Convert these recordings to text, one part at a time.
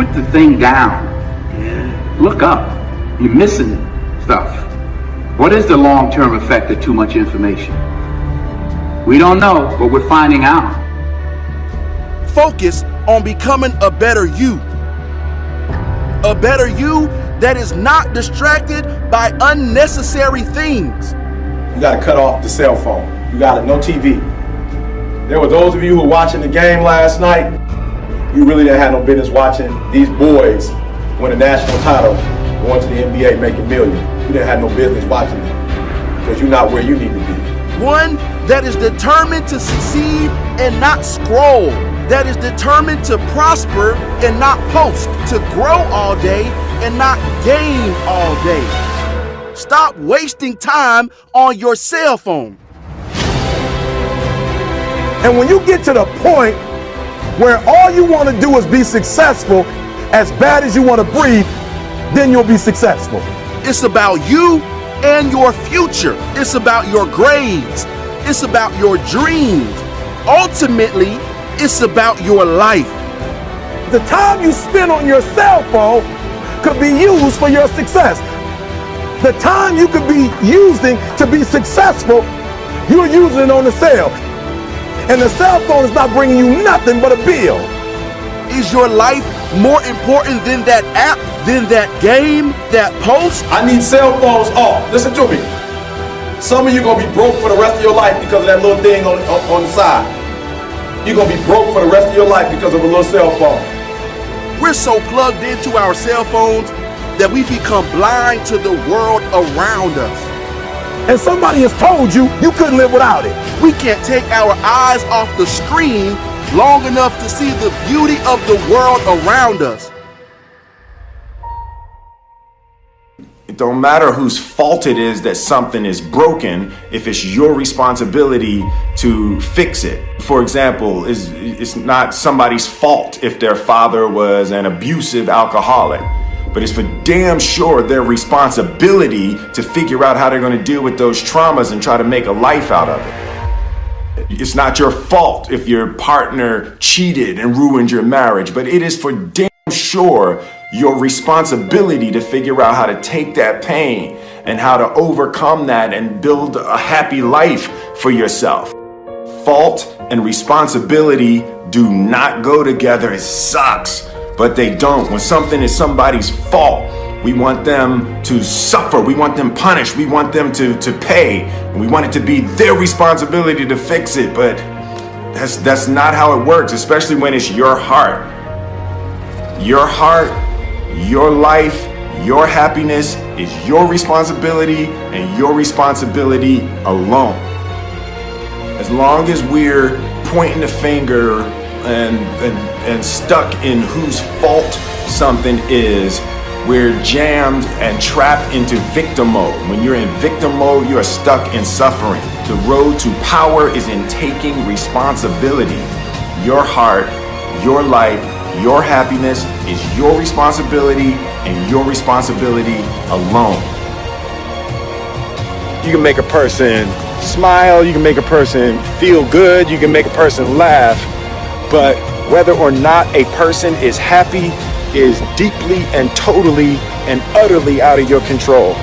Put the thing down. Look up. You're missing stuff. What is the long-term effect of too much information? We don't know, but we're finding out. Focus on becoming a better you. A better you that is not distracted by unnecessary things. You gotta cut off the cell phone. You gotta, no TV. There were those of you who were watching the game last night. You really didn't have no business watching these boys win a national title, going to the NBA, making millions. You didn't have no business watching them because you're not where you need to be. One that is determined to succeed and not scroll. That is determined to prosper and not post. To grow all day and not game all day. Stop wasting time on your cell phone. And when you get to the point where all you want to do is be successful, as bad as you want to breathe, then you'll be successful. It's about you and your future. It's about your grades. It's about your dreams. Ultimately, it's about your life. The time you spend on your cell phone could be used for your success. The time you could be using to be successful, you're using it on the cell. And the cell phone is not bringing you nothing but a bill. Is your life more important than that app, than that game, that post? I need cell phones off. Listen to me. Some of you gonna be broke for the rest of your life because of that little thing on the side. You're gonna be broke for the rest of your life because of a little cell phone. We're so plugged into our cell phones that we become blind to the world around us. And somebody has told you you couldn't live without it. We can't take our eyes off the screen long enough to see the beauty of the world around us. It don't matter whose fault it is that something is broken if it's your responsibility to fix it. For example, it's not somebody's fault if their father was an abusive alcoholic, but it's for damn sure their responsibility to figure out how they're going to deal with those traumas and try to make a life out of it. It's not your fault if your partner cheated and ruined your marriage, but it is for damn sure your responsibility to figure out how to take that pain and how to overcome that and build a happy life for yourself. Fault and responsibility do not go together. It sucks, but they don't. When something is somebody's fault, we want them to suffer. We want them punished. We want them to pay. And we want it to be their responsibility to fix it, but that's not how it works, especially when it's your heart. Your heart, your life, your happiness is your responsibility and your responsibility alone. As long as we're pointing the finger and stuck in whose fault something is, we're jammed and trapped into victim mode. When you're in victim mode, you are stuck in suffering. The road to power is in taking responsibility. Your heart, your life, your happiness is your responsibility and your responsibility alone. You can make a person smile, you can make a person feel good, you can make a person laugh, but whether or not a person is happy is deeply and totally and utterly out of your control.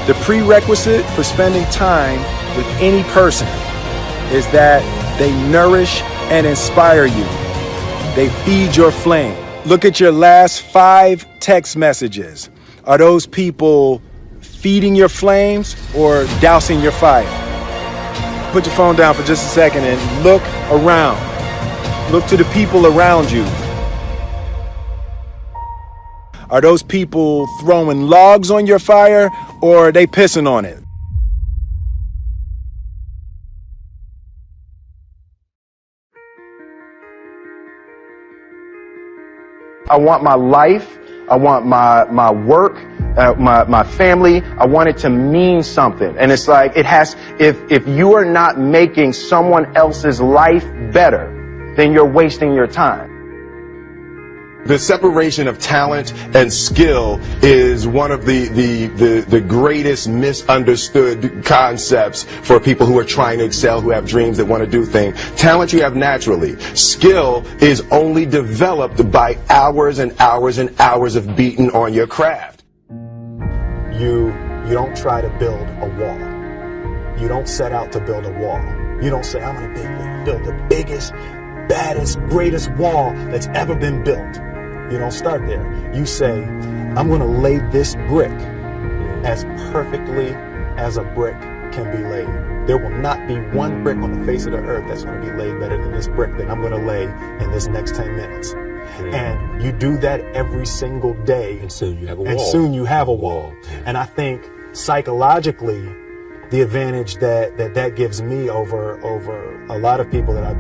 The prerequisite for spending time with any person is that they nourish and inspire you. They feed your flame. Look at your last 5 text messages. Are those people feeding your flames or dousing your fire? Put your phone down for just a second and look around. Look to the people around you. Are those people throwing logs on your fire or are they pissing on it? I want my life, I want my work, my family, I want it to mean something. And it's like, if you are not making someone else's life better, then you're wasting your time. The separation of talent and skill is one of the greatest misunderstood concepts for people who are trying to excel, who have dreams that want to do things. Talent you have naturally. Skill is only developed by hours and hours and hours of beating on your craft. You don't try to build a wall. You don't set out to build a wall. You don't say, I'm going to build the biggest, baddest, greatest wall that's ever been built. You don't start there. You say, I'm going to lay this brick as perfectly as a brick can be laid. There will not be one brick on the face of the earth that's going to be laid better than this brick that I'm going to lay in this next 10 minutes. And you do that every single day. And soon you have a wall. And soon you have a wall. And I think psychologically, the advantage that gives me over a lot of people that I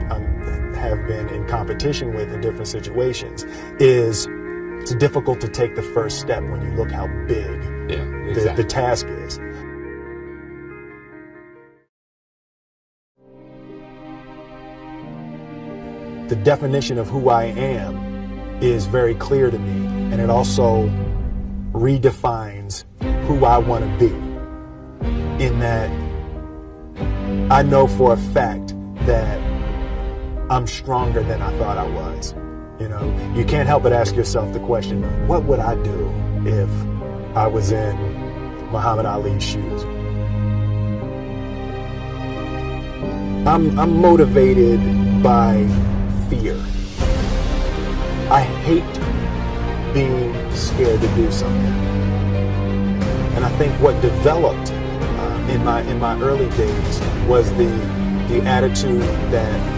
have been in competition with in different situations is it's difficult to take the first step when you look how big the task is. The definition of who I am is very clear to me, and it also redefines who I want to be, in that I know for a fact that I'm stronger than I thought I was. You know, you can't help but ask yourself the question, what would I do if I was in Muhammad Ali's shoes? I'm motivated by fear. I hate being scared to do something. And I think what developed in my early days was the attitude that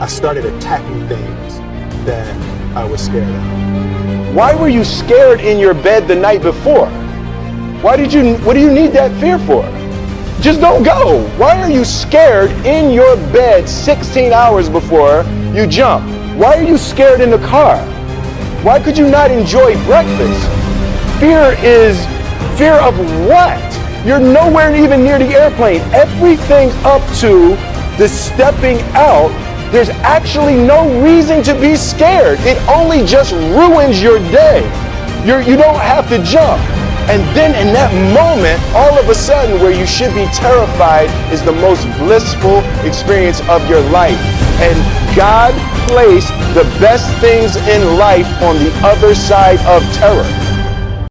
I started attacking things that I was scared of. Why were you scared in your bed the night before? What do you need that fear for? Just don't go. Why are you scared in your bed 16 hours before you jump? Why are you scared in the car? Why could you not enjoy breakfast? Fear is fear of what? You're nowhere even near the airplane. Everything up to the stepping out, there's actually no reason to be scared. It only just ruins your day. You don't have to jump. And then in that moment, all of a sudden, where you should be terrified is the most blissful experience of your life. And God placed the best things in life on the other side of terror.